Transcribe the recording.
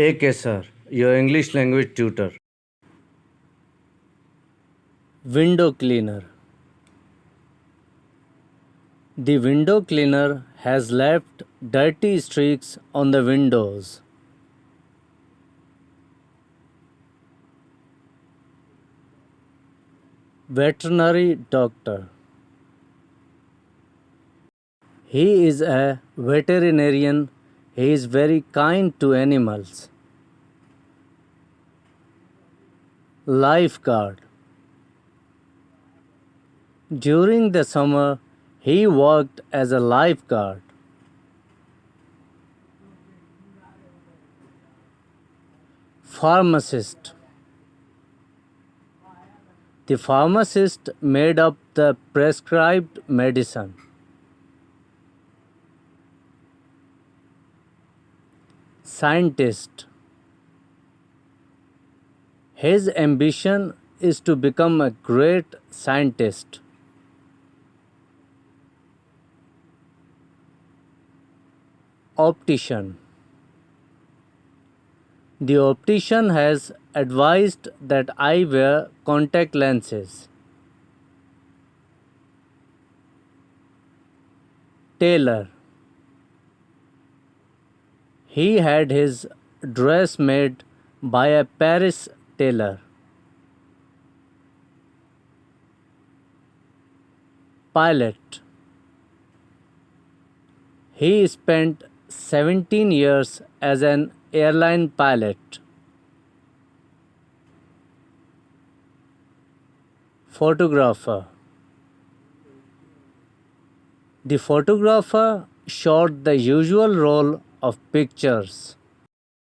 AK sir, your English language tutor. Window cleaner. The window cleaner has left dirty streaks on the windows. Veterinary doctor. He is a veterinarian. He is very kind to animals. Lifeguard. During the summer, he worked as a lifeguard. Pharmacist. The pharmacist made up the prescribed medicine. Scientist. His ambition is to become a great scientist. Optician. The optician has advised that I wear contact lenses. Tailor. He had his dress made by a Paris tailor. Pilot. He spent 17 years as an airline pilot. Photographer. The photographer shot the usual roll of pictures.